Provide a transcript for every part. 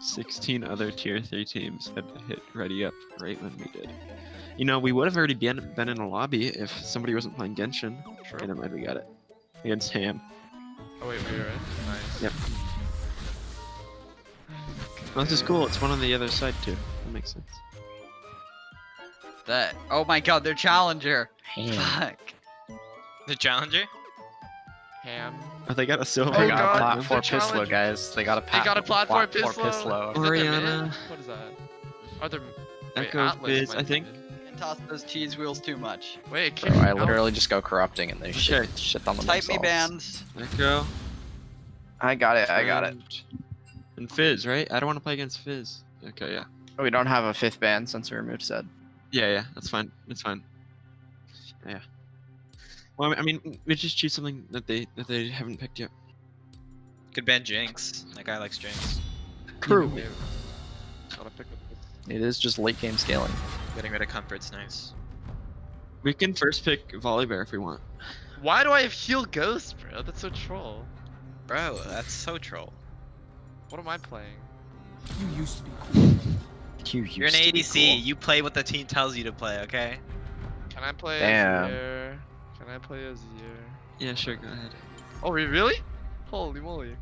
16 other tier 3 teams had to hit ready up right when we did. You know, we would have already been in a lobby if somebody wasn't playing Genshin. Sure. Okay, never mind, we got it. Against Ham. Oh wait, we were in? Nice. Yep. Well, this is cool. It's one on the other side too. That makes sense. That. Oh my god, they're challenger. Ham. Fuck. The challenger? Ham. Oh, they got a silver. Oh They got god, a platform they're Pislo, challenging. guys. They got a They got a platform Pislo. Pislo. Is that their Oriana. mid? What is that? Are there... Wait, Echo Atlas Fizz, might I be think. mid. And toss those cheese wheels too much. Wait, Bro, I literally just go corrupting and they Okay. shit on them Type me themselves. bands. Echo. I got it. I got it. And Fizz, right? I don't want to play against Fizz. Okay, yeah. We don't have a 5th ban since we removed Zed. Yeah, that's fine. That's fine. Yeah. Well, I mean, we just choose something that they haven't picked yet. Could ban Jinx. That guy likes Jinx. True. Gotta pick up this. It is just late game scaling. Getting rid of comfort's nice. We can first pick Volibear if we want. Why do I have heal ghost, bro? That's so troll. Bro, that's so troll. What am I playing? You used to be cool. You're an ADC. You play what the team tells you to play, okay? Can I play Damn. Azir? Can I play Azir? Yeah, sure, go ahead. Oh, really? Holy moly.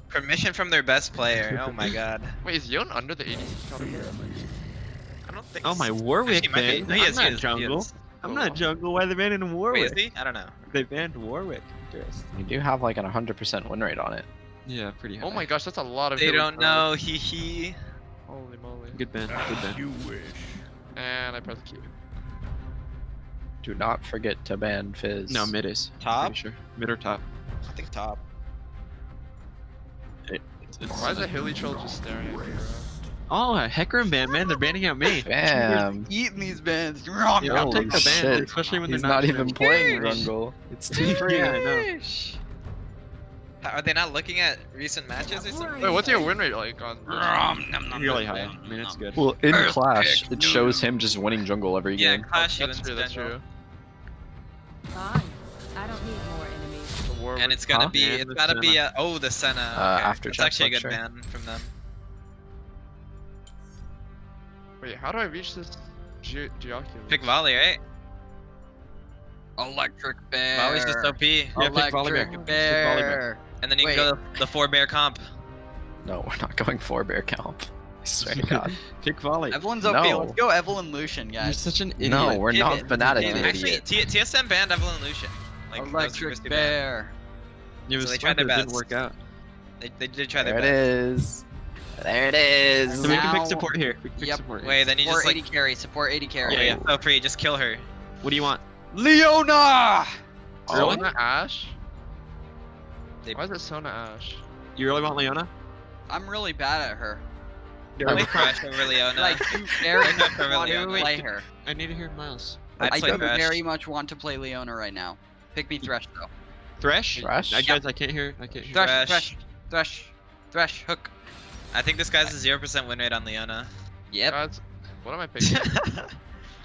Permission from their best player. Oh my god. Wait, is Yon under the 80 category? I don't think. Oh my so. Warwick Actually, might be. ban. No, he I'm is, not he is, jungle. He is. I'm not jungle. Why are they banning Wait, Warwick? is he? I don't know. They banned Warwick. Interesting. We do have like an 100% win rate on it. Yeah, pretty high. Oh my gosh, that's a lot of They healing don't power. know. Hee hee. Holy moly. Good ban. Good ban. You wish. And I press Q. Do not forget to ban Fizz. No, mid is. Top? Pretty sure. Mid or top. I think top. Why is a hilly troll just staring at me, bro? Oh, a Hecarim ban, man. They're banning out me. Bam. Eating these bands. Yeah, I'll Holy take the ban, shit. especially when He's they're not not even playing Rungle. It's too free. Yeah, I know. Are they not looking at recent matches or something? Wait, what's your win rate like on? Really high. I mean, it's good. Well, in Earth Clash, pick. it shows him just winning jungle every Yeah, game. Clash That's events true, that's general. true. Fine. I don't need more enemies. The war And it's gonna Huh? be, And it's the gotta be Senna. oh, the Senna. Okay. After That's Jack's actually a good lecture. ban from them. Wait, how do I reach this Geoculus? Pick Volley, right? Electric bear. Volley's just OP. Yeah, pick Electric Volibear. Pick bear. And then you can Wait. go the 4-bear comp. No, we're not going 4-bear count. I swear to God. Pick volley. Evelyn's OP. No. Let's go Evelyn Lucian, You're guys. such an idiot. No, we're not Pivot. fanatic, Pivot. you Actually, idiot. TSM banned Evelyn Lucian. Like, that was the Electric first ban. bear. It was So they smart, tried their but it didn't best. work out. They did try There their it best. is. There it is. So we can Now- pick support here. We can pick Yep. support here. Wait, then you Support just 80 like, carry. Support 80 carry. yeah, feel free, just kill her. What do you want? Leona! Really? Sona Ash? They- Why is it Sona Ash? You really want Leona? I'm really bad at her. Play Crash over Leona. Like, you very Wait, no, much for want to Leona. play her. I need to hear Miles. I'd I play do Crash. very much want to play Leona right now. Pick me Thresh, though. Thresh? Thresh? I guys, I can't hear. I can't hear. Thresh, Thresh. Thresh, Thresh, Thresh, hook. I think this guy's a 0% win rate on Leona. Yep. Guys, what am I picking?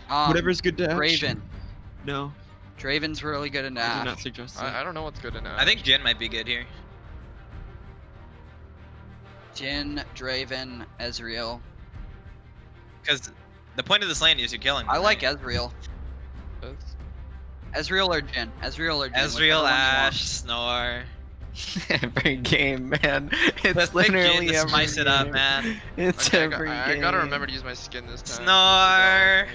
Whatever's good to action. Draven. No, Draven's really good in I do Ash. not suggest that. I don't know what's good in Ash. I think Jin might be good here. Jin, Draven, Ezreal. Because the point of this lane is you're killing them, I like right? Ezreal. That's- Ezreal or Jin. Ezreal or Jin. Ezreal, whichever one you Ash, Snore. Every game, man. It's Let's pick Jin literally to every spice it up, game. man. It's Okay, every I game. gotta remember to use my skin this time. Snore.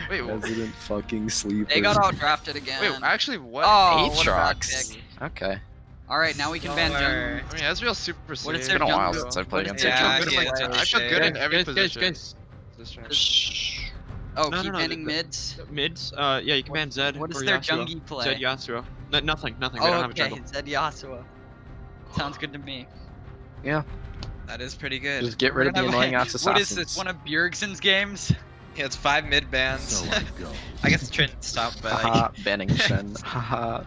Wait, Resident fucking sleeper. They got outdrafted again. wait, actually, what? Oh, what a bad Aatrox. pick. Okay. Alright, now we can ban Jin. Snore. I mean, Ezreal's super safe. What is It's their been a while jungle? since I played What is against their Yeah, him. jungle I play? can't I feel good in every guys, position. guys. This round. Shh. Oh, No, keep no, banning the- mids? Mids? Yeah, you can ban Zed. What is or their Yasuo. jungie play? Zed Yasuo. No, nothing. They Oh, don't have a okay, jungle. it said Yasuo. Sounds good to me. That is pretty good. Just get rid of the We're gonna annoying have- ass What assassins. is this? One of Bjergsen's games? Yeah, it's 5 mid bans. So I go. I guess Trent stopped, but like, Haha, banning Shen. Haha.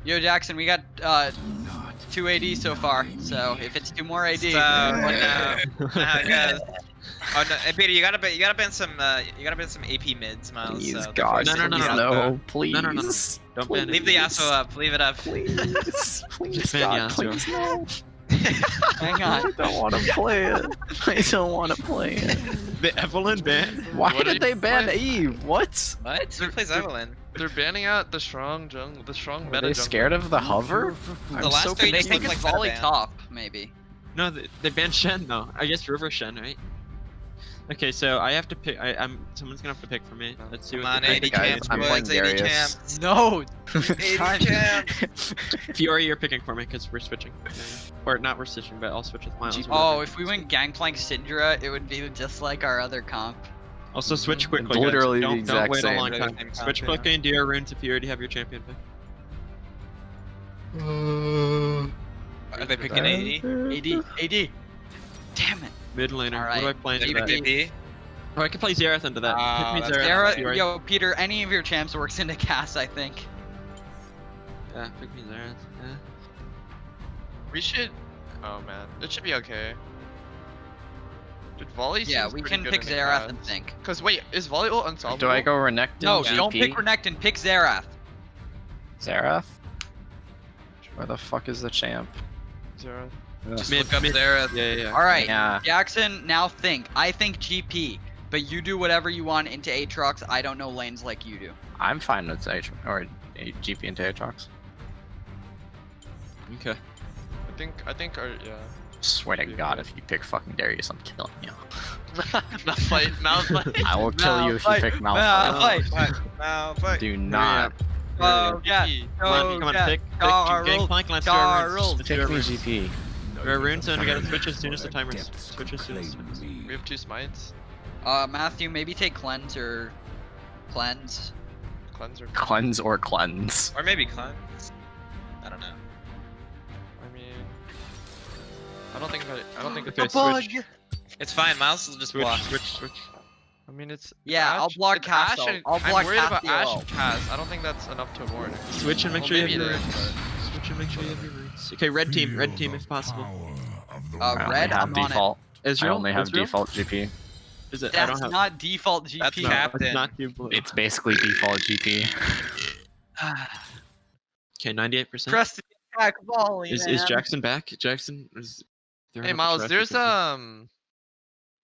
Yo, Jackson, we got Not. 2 AD so far, so if it's 2 more AD, so how it goes. Oh no, hey, Peter, you gotta ban some AP mids, Miles. Please, so God. No, no, no, please, no, no. Please. No, no, no, no. Don't ban it. Leave the Yasuo up. Leave it up. Please. Please, Just ban God. Yasuo. Please, no. Hang I on. don't want to play it. I don't want to play it. The Evelyn ban. Why What are did they you ban playing? Eve? What? What? Who plays Evelyn? They're banning out the strong jungle, the strong Are meta they jungle. scared of the hover? The I'm last so three They just think look it's like volley meta ban. top, maybe. No, they banned Shen though. I guess River Shen, right? Okay, so I have to pick. Someone's gonna have to pick for me. Let's see Come what on, the Hey, 80 guys, champs, I'm playing boys, 80 Darius. champs. No! 80 champs. Fiori, you're picking for me because we're switching. Yeah. Or not, we're switching, but I'll switch with Miles. or Oh, whatever. if we went Gangplank Syndra, it would be just like our other comp. Also switch quickly. guys. Literally the don't exact wait same. a long Really time. the same Switch comp, yeah. quickly and do your runes if you already have your champion pick. Are they picking 80? AD. Damn it. Mid laner. Alright. What do I play into that? PvP? Oh, I can play Xerath into that. Pick me that's Xerath. Sarah, Fiori. yo, Peter, any of your champs works into cast, I think. Yeah, pick me Xerath. Yeah. We should. Oh man, it should be okay. Dude, volley. Yeah, seems we pretty can good pick in the Xerath and cast. think. Cause wait, is volley ult unsolvable? Do I go Renekton? No, GP? don't pick Renekton, pick Xerath. Xerath? Where the fuck is the champ? Xerath. Just Mid- look up mid- there. Yeah, yeah. Alright, Yeah. Jackson, now think. I think GP, but you do whatever you want into Aatrox. I don't know lanes like you do. I'm fine with Aatrox or GP into Aatrox. Okay. I think our yeah. Swear to God, if you pick fucking Darius, I'm killing you. Malphite, Malphite. I will kill you if you Malphite, pick Malphite. Malphite. Do not. Oh, yeah. Come on, come on, pick Gangplank, let's do our runes. Charles. Let's do Pick our me runes. GP. Our runes, and we gotta switch as soon as the timer's. Switch as soon as. We have 2 smites. Matthew, maybe take Cleanse or Cleanse. Cleanser. Cleanse or cleanse. Or maybe cleanse. I don't know. I mean, I don't think. Okay, switch. It's fine, Miles will just Switch, block. switch. I mean, it's. Yeah, Ash, I'll block it's Ash Castle. and- I'll block I'm worried about Castiel. Ash and Cass. I don't think that's enough to warn. Switch and make Well, sure you maybe have your it is, runes. Switch and make sure you have your runes. Okay, red team if possible. I only Red, have I'm on it. default. I Israel? only have Israel? default GP. Is it? I That's don't have. not default GP. That's No, Captain. it's not you blue. It's basically default GP. Okay, 98%. Trust the attack volley, Is man. Jackson back? Jackson is. they're Hey on the Miles, track or there's something.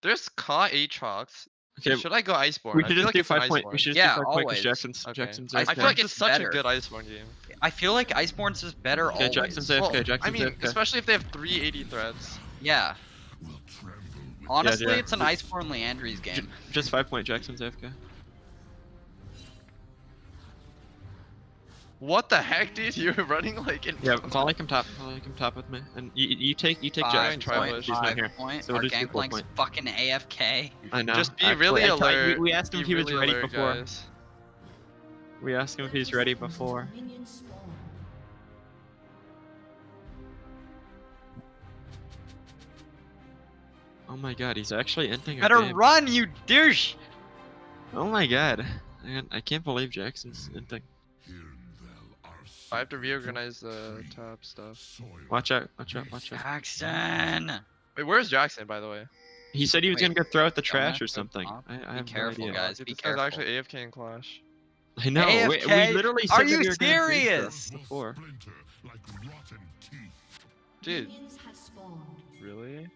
there's Ka Aatrox. Okay, Should I go Iceborne? we I should feel just like do it's an 5 point. Iceborne. We should just Yeah, do 5 point always. because Jackson's. Okay. Jackson's I AFK. feel like it's Iceborne's such better. a good Iceborne game. I feel like Iceborne's is better Okay, always. Jackson's AFK. Well, Jackson's I mean, AFK. especially if they have 380 threats. Yeah. Honestly, yeah. it's an Iceborne Leandry's game. Just 5 point. Jackson's AFK. What the heck, dude? You're running like in. Yeah, volley him top. Volley him top with me, and you take Five Jackson's try point. push. She's not Five here. point. So Our we'll just do 4 Gangplank's point. fucking AFK. I know. Just be actually, really I tried- alert. We asked him if he was Be ready really alert, before. guys. We asked him if he's ready before. Oh my god, he's actually ending our Better game. run, you douche! Oh my god. I can't believe Jackson's ending. I have to reorganize the top stuff. Watch out, watch out, watch out. Jackson! Wait, where's Jackson, by the way? He said he was Wait, gonna go throw out the don't trash have or to something. pop. I Be have careful, no idea. guys. Dude, Be this guy's careful. actually AFK in Clash. I know. We AFK? literally Are said that you we were gonna do serious? so before. Dude, really?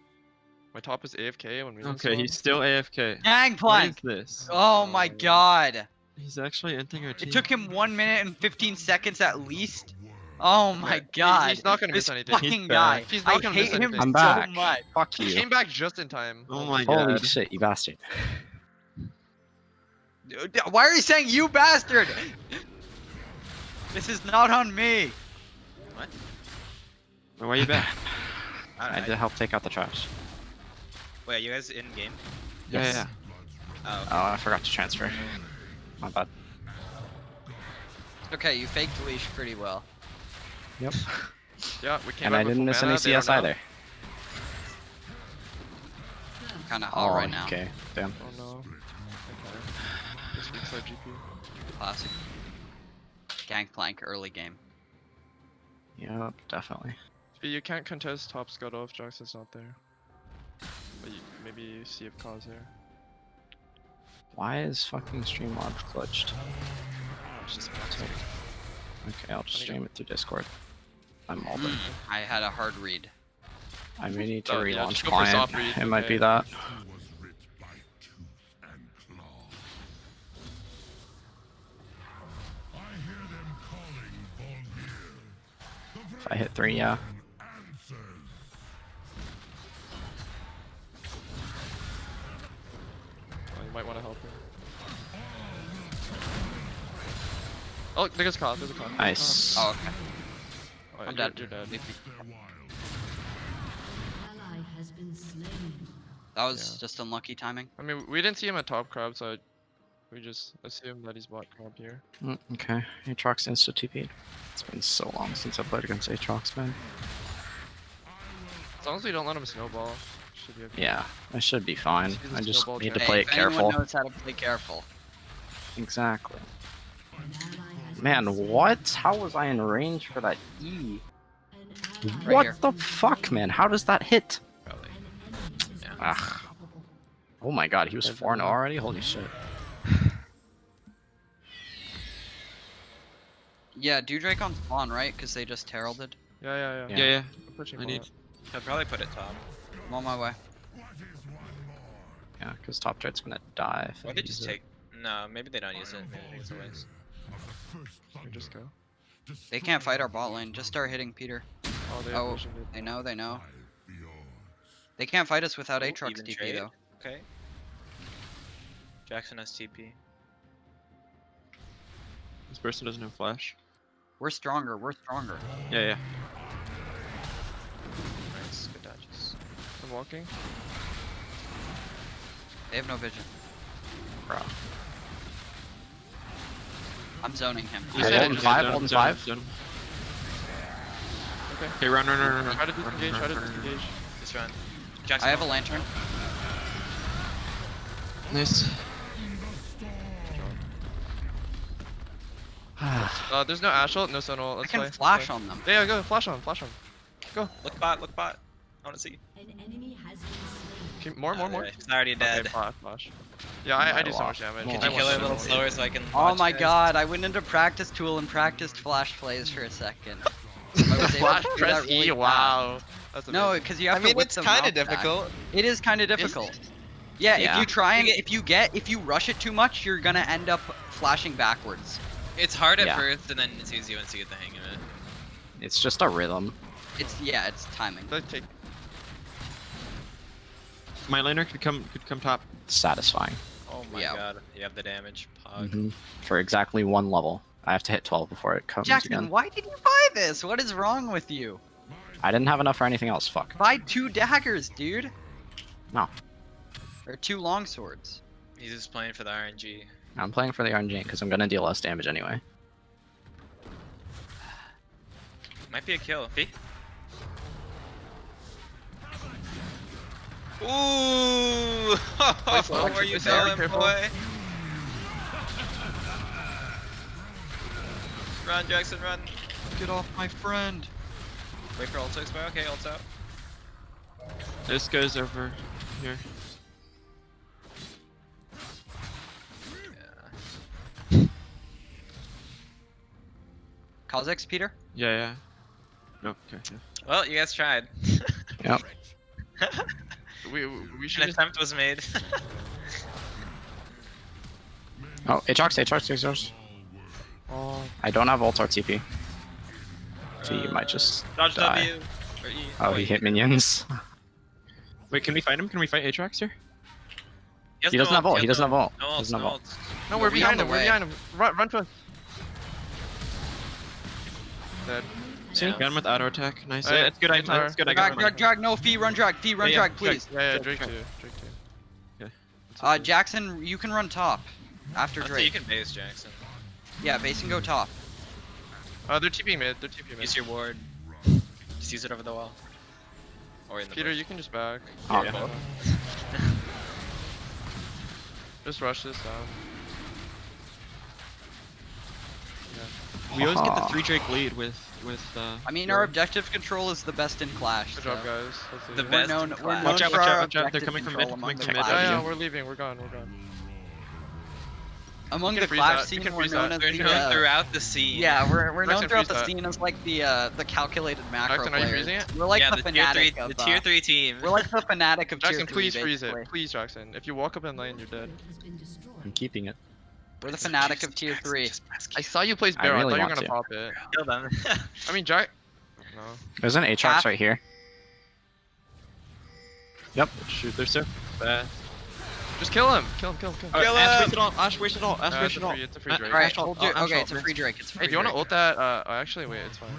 My top is AFK when we Okay, he's still AFK. What Gangplank! is this? Oh my god. He's actually ending our team. It took him 1 minute and 15 seconds at least. Oh my god. He's not gonna miss This anything. fucking guy. He's not I gonna hate miss him anything. I'm so back. much. Fuck He you. came back just in time. Oh my Holy god. shit, you bastard. Why are you saying you bastard? This is not on me. Why are you back? I had to help take out the trash. Wait, are you guys in game? Yeah, yeah. Oh. Oh, I forgot to transfer. My bad. Okay, you faked leash pretty well. Yep. Yeah, we came And back I with didn't full miss mana, any they are CS now- either. Kind of hot right now. Okay, damn. Oh no. Okay. This week's our GP. Classic. Gangplank early game. Yep, definitely. But you can't contest top Scud if Jackson's not there. But maybe you see if Ka's here. Why is fucking Streamlabs glitched? It's just Okay, I'll just stream it through Discord. I'm all done. I had a hard read. I may need to Oh, yeah, relaunch just go for client. soft read, It might okay. be that. If I hit 3, yeah. Oh, you might want to help him. Oh, there's a con. There's a con. Nice. Oh, okay. Oh, I'm you're- dead. You're dead. That was Yeah. just unlucky timing. I mean, we didn't see him at top crab, so we just assumed that he's bot crab here. Okay, Aatrox insta TP. It's been so long since I played against Aatrox, man. As long as we don't let him snowball, should be okay. Yeah, I should be fine. He's a I just snowball need to champ. play Hey, it if anyone careful. knows how to play careful. Exactly. Man, what? How was I in range for that E? Right What here. the fuck, man? How does that hit? Probably. Ugh. Oh my god, he was 4-0 already? Holy shit. Yeah, do Drake on spawn, right? Because they just heralded. Yeah. Yeah. Yeah. I'm pushing I need. bot. I'd probably put it top. I'm on my way. Yeah, because top trade's gonna die if Or I they use just it. take. No, maybe they don't use it. Maybe they take it away. We just go. They can't fight our bot lane. Just start hitting Peter. Oh, they Oh, visioned it. they know, they know. They can't fight us without Ooh, Aatrox even TP trade. though. Okay. Jackson has TP. This person doesn't have flash. We're stronger, we're stronger. Yeah. Nice, good dodges. I'm walking. They have no vision. Bro. I'm zoning him. You Yeah, said Golden it, 5, zone, Golden zone, 5. zone. Okay. Okay, run. Try to disengage. Try to disengage. Just run. Jackson. I have a lantern. Nice. There's no Ashel, no Sunol. I Let's can play. flash on them. Yeah, go. Flash on. Look bot. I wanna see. Keep, more. Yeah, he's already dead. Okay, flash. Yeah, I do so much damage. Can Can I you want kill her a Sunol. little slower so I can Oh watch my guys? god, I went into practice tool and practiced flash plays for a second. I was able Flash to do press that really E. fast. Wow. That's No, amazing. because you have I to mean, whip it's them kind out of back. difficult. It is kind of difficult. Yeah, Yeah. if you try and if you rush it too much, you're gonna end up flashing backwards. It's hard at Yeah. first, and then it's easy once you get the hang of it. It's just a rhythm. It's timing. Let's take. My laner could come top. Satisfying. Oh my Yeah. god, you have the damage. Pog. Mhm. For exactly 1 level. I have to hit 12 before it comes Jackson, again. why did you buy this? What is wrong with you? I didn't have enough for anything else, fuck. Buy 2 daggers, dude. No. Or 2 long swords. He's just playing for the RNG. I'm playing for the RNG because I'm gonna deal less damage anyway. Might be a kill. B. Ooh! slow. Where you Play slow, going, careful. boy? Run, Jackson, run. Get off my friend. Wait for ult to expire. Okay, ult's out. This goes over here. Yeah. Kha'Zix, Peter? Yeah. No, okay. Yeah. Well, you guys tried. Yep. We should An just. attempt was made. Oh, Aatrox. Oh, I don't have ult or TP. So you might just Dodge die. W. Or E. Oh, he hit minions. Wait, can we fight him? Can we fight Aatrox here? He doesn't have ult. He doesn't have ult. No He ult, doesn't have no ult. ult. no, we're Be behind on him. the We're way. behind him. Run to us. Dead. See, Yeah. got him with auto attack. Nice. Alright, That's good. That's good. I got him. Drag, no, Fee, run drag, Yeah, please. Yeah, Drake too. Jackson, you can run top. After You Drake. can base Jackson. Yeah, base and go top. They're TP mid. Use your ward. Just use it over the wall. Or in the Peter, bush. you can just back. Oh, Yeah. no. Just rush this down. We always get the Aw. 3 Drake lead with. I mean, our objective control is the best in Clash. Good so job, guys. Let's leave. The We're best known, in we're Clash. known Watch out, for watch out, our watch out. They're objective coming from control mid, among coming the from mid. Clash. Yeah, we're leaving. We're gone. Among You the can freeze Clash that, you scene, can we're freeze known that. as They're the known throughout the scene. yeah, we're known Jackson, throughout freeze the that. scene as like the calculated macro Jackson, are you players. freezing it? We're like yeah, the the tier fanatic three, of the tier 3 team. we're like the fanatic of Jackson, tier 3, please freeze basically. it. Please, Jackson. If you walk up in lane, you're dead. I'm keeping it. We're the fanatic of tier 3. I saw you place I Baron. really I thought want you were gonna to. pop it. Kill them. I mean, Jack. No. There's an Aatrox Half- right here. Yep. Shoot, they're so fast. Just kill him. Kill him. Kill Ash him! wasted all. Ash wasted all. Ash It's wasted a all. free, it's a free Drake. Alright, Ash we'll ult, do, Ash okay, ult, it's a man. free Drake. It's a free Hey, do you want to Drake. ult that? Actually, wait, it's fine.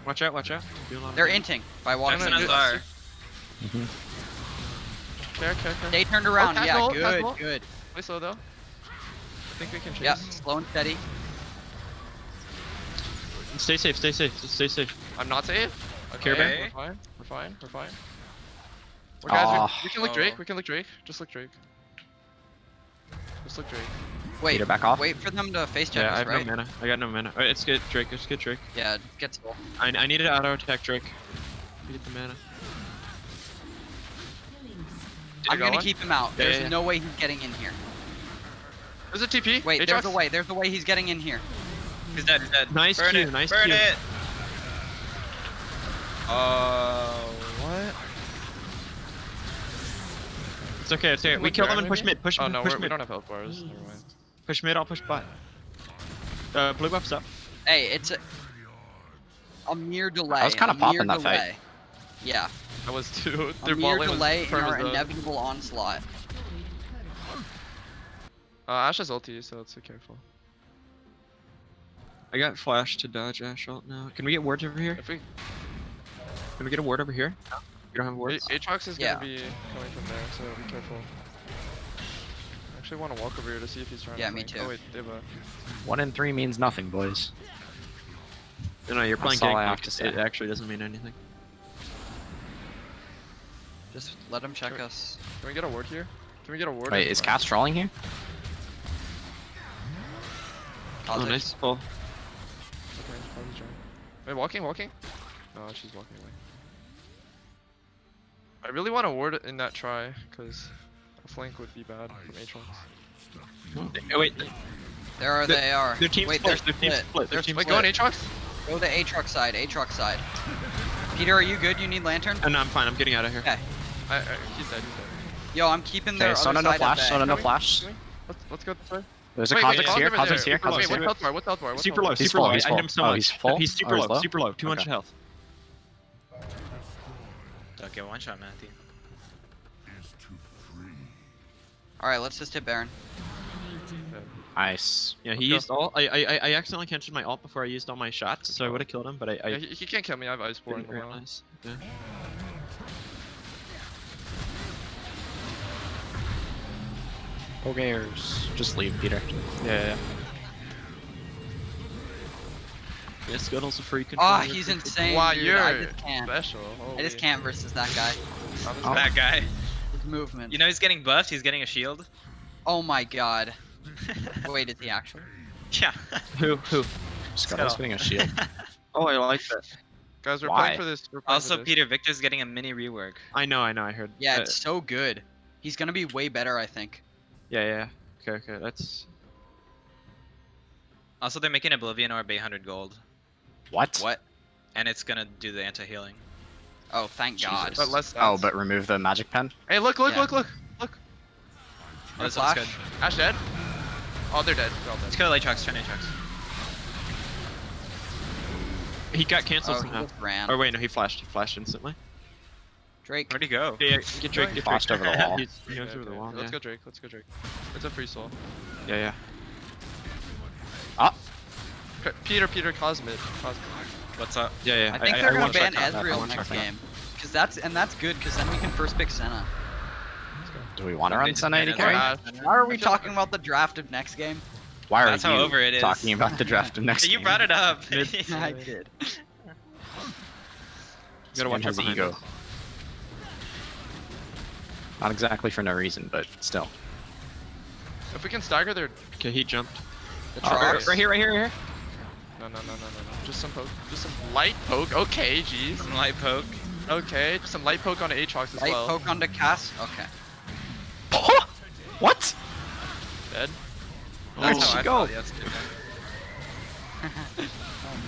Watch out, watch out. They're inting by walking. Jackson, Jackson do- has R. Okay. They turned around. Oh, Yeah, casual, good, casual. good. Play slow though. I think we can chase. Yep, slow and steady. Stay safe, stay safe, stay safe. I'm not safe. Care Okay, Bear? we're fine. Well, guys, Aw. we can look Drake. Oh. We can look Drake. Just look Drake. Just look Drake. Wait, Peter, back off. wait for them to face check Yeah, I us, have right? no mana. I got no mana. Alright, it's good, Drake. It's good, Drake. Yeah, get soul. I needed to auto attack Drake. To get the mana. Did I'm you go gonna on? keep him out. Yeah, There's yeah. no way he's getting in here. There's a TP. Wait, Aatrox. there's a way. There's a way he's getting in here. He's dead, he's dead. Nice Burn Q, it, nice burn Q. it! What? It's okay, it's okay. We Look kill Baron them and push maybe? mid, push Oh mid, no, push we mid. don't have health bars. Never mind. Push mid, I'll push bot. Blue buff's up. Hey, it's a mere delay. I was kinda a popping mere that fight. delay. Yeah, That was too. a Their mere bot lane delay was in firm our as the- inevitable onslaught. Ash has ulti, so let's be careful. I got flash to dodge Ash ult now. Can we get wards over here? If we, Can we get a ward over here? No? You don't have wards? Aatrox is Yeah. gonna be coming from there, so be careful. I actually want to walk over here to see if he's trying Yeah, to me flank. too. Oh wait, they have a... 1 in 3 means nothing, boys. No, you're playing That's all I gank have mode, to say. it actually doesn't mean anything. Just let him check us. Can we get a ward here? Can we get a ward? Wait, is Cass trolling here? Oh, Causage. nice pull. Okay, probably trying. Wait, walking? No, she's walking away. I really want a ward in that try, because a flank would be bad from Aatrox. Oh, wait, They are. their team's Wait, split. they're Their team's split. split. Their They're team's Wait, split. go on Aatrox? Go to Aatrox side. Aatrox side. Peter, are you good? You need lantern? Oh, no, I'm fine. I'm getting out of here. Okay. He's dead. Yo, I'm keeping their Okay, other Sona no side at flash, bay. Sona no Can we? flash. Let's go this way. There's a Wait, Kha'Zix I'll here, give it Kha'Zix there. here, Kha'Zix Wait, here. what's health bar? What's health bar? Super low, He's super full, low. he's I full. hit him so Oh, much. he's full? He's Oh, super he's low, low? super low. 200 Okay. health. Don't get one shot, Matthew. Alright, let's just hit Baron. Nice. Yeah, he Let's go. used all. I accidentally canceled my ult before I used all my shots, so I would have killed him, but Yeah, I he can't kill me. I have Ice Born. didn't realize. Yeah. Pogers. Just leave, Peter. Yeah. Yeah, Scuttle's a free control. Ah, he's insane. Wow, dude. you're I just can't. special. I just can't versus that guy. Oh. That guy. His movement. You know he's getting buffed, he's getting a shield. Oh my god. Wait, is he actually? Yeah. Who? Scuttle's getting a shield. Oh, I like that. Guys, we're Why? playing for this. We're playing Also, for this. Peter, Victor's getting a mini rework. I know, I heard. Yeah, it's so good. He's gonna be way better, I think. Yeah. Okay, that's. Also, they're making Oblivion Orb 800 gold. What? What? And it's gonna do the anti-healing. Oh, thank God. But less Oh, stats. but remove the magic pen? Hey, look! Yeah. Oh, this flash? one's good. Ash dead. Oh, they're dead. They're all Let's dead. go Aatrox, turn Aatrox. He got canceled Oh, he somehow. just ran. Or wait, no, he flashed. He flashed instantly. Drake. Where'd he go? Yeah, get Drake. Get Flashed Drake. over the wall. He goes Okay, over the okay. wall. Let's Yeah. go Drake. It's a free soul. Yeah. Ah! Peter, Cosmid. What's up? Yeah. I think they're gonna wanna ban check that. I Ezreal wanna next check that. game. Cause that's good, cause then we can first pick Senna. Do we want to run They just Senna banned AD Ezreal. carry? Ash. Why are we I feel talking about the draft of next game? Why are That's you how over it is. talking about the draft of next You game? brought it up. I did. You gotta This watch man out has behind ego. us. Not exactly for no reason, but still. If we can stagger their. Okay, he jumped. The Oh, Trox. Right here. No. Just some poke. Just some light poke. Okay, jeez. Some light poke. Okay, just some light poke on Aatrox as Light well. poke onto Cass. Okay. What? Dead. That's Oh, how I go. felt yesterday.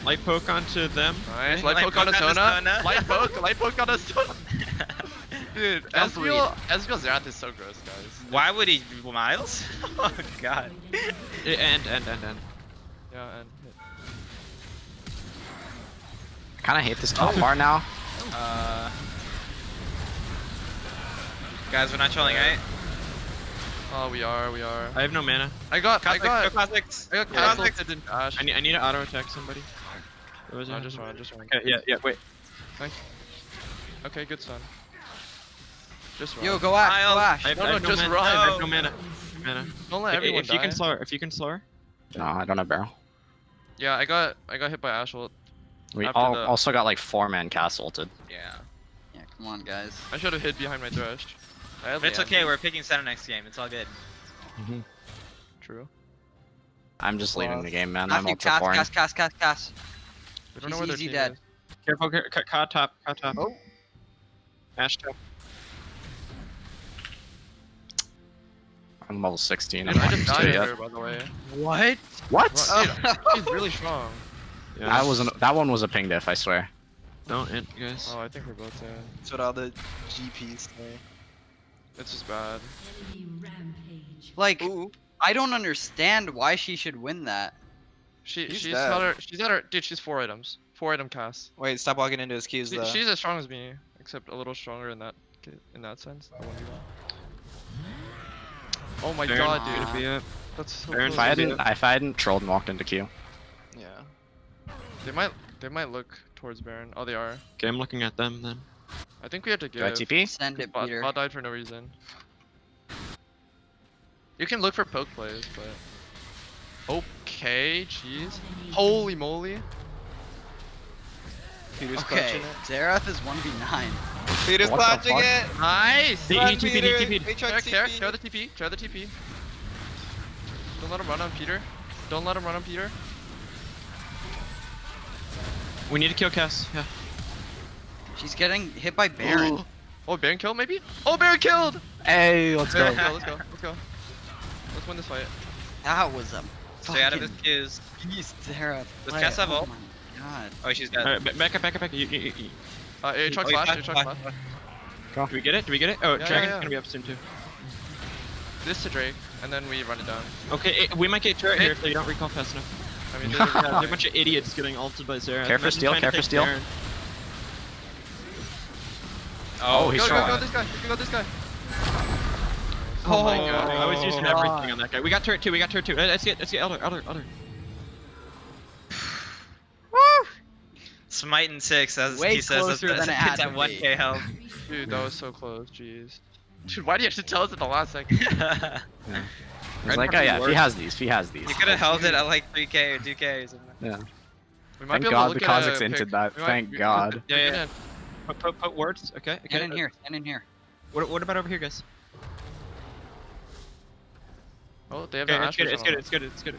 Light poke onto them. Nice. Light Light poke on a poke on a Sona. Sona. Light poke on a Sona. Dude, Don't breathe. Ezreal Xerath is so gross, guys. Why would he Miles? Oh god. And. Yeah, and I kind of hate this top bar now. Guys, we're not trolling, right? oh, we are. I have no mana. I got Cosmics, go Cosmics. castle. Cosmics. I didn't dash. I need to auto attack somebody. What was No, it? just run. Okay, yeah, wait. Okay, good son. Just run. Yo, go Ash, go Miles. Ash. I have, No, I no, have just mana. run. I have no mana. Don't let everyone If die. you can slow her, if you can slow her. No, I don't have barrel. Yeah, I got hit by Ash ult. We After all the- also got like 4-man cast ulted. Yeah. Yeah, come on, guys. I should have hid behind my thresh. I had But it's the okay, answer. we're picking center next game. It's all good. True. I'm just leaving the game, man. I'm Matthew, ultra foreign. cast. We don't know She's where their easy team dead. is. Careful, caught top. Oh. Ash top. I'm level 16. Dude, I'm I not just used to died it at yet. her, by the way. What? What? Dude, she's really strong. Yeah. That one was a ping diff, I swear. Don't end, guys. Oh, I think we're both dead. That's what all the GPs say. It's just bad. Like, Ooh, I don't understand why she should win that. She's dead. at her. Dude, she's 4 items. 4 item cast. wait, stop walking into his keys though. She's as strong as me, except a little stronger in that sense. The 1v1. Oh my Baron, god, gonna dude. be up. That's so Baron, close. If I hadn't trolled and walked into Q. Yeah. They might look towards Baron. Oh, they are. Okay, I'm looking at them then. I think we have to Do I give. TP? Send it, Bot, Peter. bot died for no reason. You can look for poke plays, but okay, jeez, holy moly. Peter's Okay, clutching it. Xerath is 1v9. Peter's What the clutching fuck? it. Nice. He Run, TP'd, Peter. he TP'd. Aatrox Share TP. the TP. Share the TP. Don't let him run on Peter. Don't let him run on Peter. We need to kill Cass. Yeah. She's getting hit by Baron. Ooh. Oh, Baron killed maybe? Oh, Baron killed! Hey, let's Baron go. killed. Let's go. Let's win this fight. That was a Stay out of his fucking queues. beast, Xerath. Does play. Cass have Oh ult? my god. Oh, she's dead. Alright, back up. You. Aatrox Oh, he's flash. back, Aatrox back, flash. back. Do we get it? Oh, Yeah, Dragon's yeah. gonna be up soon too. This to Drake, and then we run it down. Okay, we might get turret here if they don't recall fast enough. I mean, Yeah, there are a bunch of idiots getting ulted by Zera. Care for Imagine steal, trying to care for take steal. Baron. Oh, he's go strong. this guy. Go this guy. Oh my Oh. god, I was using God. everything on that guy. We got turret too. Let's get Elder. Smite in 6, as Way he says. closer than it had it's at to 1k health. Dude, that was so close. Jeez. Dude, why do you have to tell us at the last second? He's I'd like, oh probably yeah, if work. he has these. You could have held it at like 3k or 2k or something. Yeah. We might Thank be able to God look the at a Kazakhs pick. inted that. We might- Thank we- God. we- Yeah. Put words. Okay. Stand in here, stand in here. What about over here, guys? Oh, they have Okay, no it's good. Asher It's good.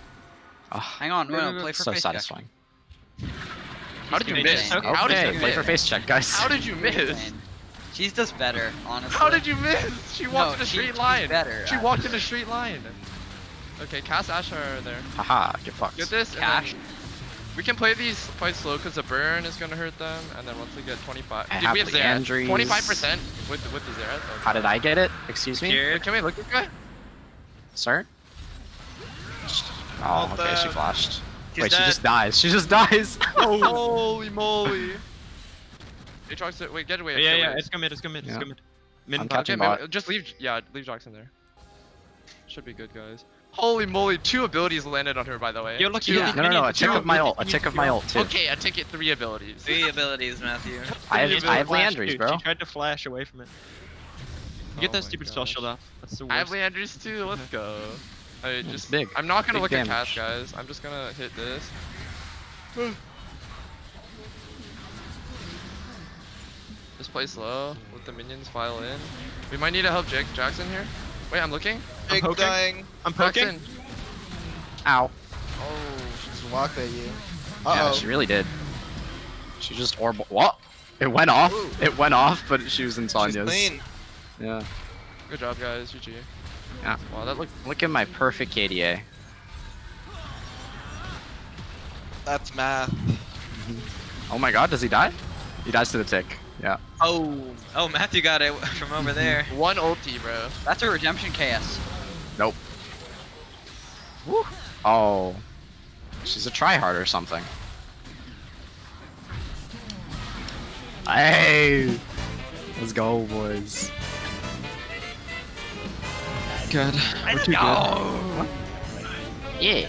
Oh, Hang on, no, play for so face check. satisfying. How did you She's miss? gonna- How did Okay, you play miss? for face check, guys. How did you miss? Insane. She's just better, honestly. How did you miss? She walked in a straight she's line. better. She walked in a straight line. Okay, Cass Asher are there. Haha, get fucked. Get this, Cash. and then we can play these quite slow because the burn is gonna hurt them, and then once we get 25, I dude, have we have the Xerath. Andries. 25% with the Xerath. How did I get it? Excuse me? Here. Wait, can we look at this guy? Sir? Oh, okay, she flashed. He's Wait, dead. she just dies. She just dies. Holy moly! Aatrox, wait, get away. Yeah, get yeah. away. It's good mid. Yeah. Okay, Mid I'm catching maybe, bot. just leave Jox in there. Should be good, guys. Holy moly, 2 abilities landed on her, by the way. Yo, look, Two- yeah. No, a tick of my ult. A tick of my ult, too. Okay, I take it 3 abilities. 3 abilities, Matthew. I have Flash, Leandries, dude. bro. She tried to flash away from it. You get Oh that my stupid spell gosh. shield off. That's the I have worst. Leandries too, let's go. I just, big. I'm not gonna Big look at damage. Cass, guys. I'm just gonna hit this. Just play slow, let the minions file in. We might need to help Jackson here. Wait, I'm looking. Jake poking. dying. I'm poking. Jackson. Ow. Oh, she just walked at you. Yeah, Uh she really did. She just orb. What? It went off. Ooh. It went off, but she was in She's Sonya's. clean. Yeah. Good job, guys. GG. Yeah. Wow, that looked. Look at my perfect KDA. That's math. Oh my god, does he die? He dies to the tick. Yeah. Oh, Oh, Matthew got it from over there. One ulti, bro. that's a redemption KS. Nope. Woo. Oh. She's a tryhard or something. Hey! Let's go, boys. Good. We're too good. Yeah.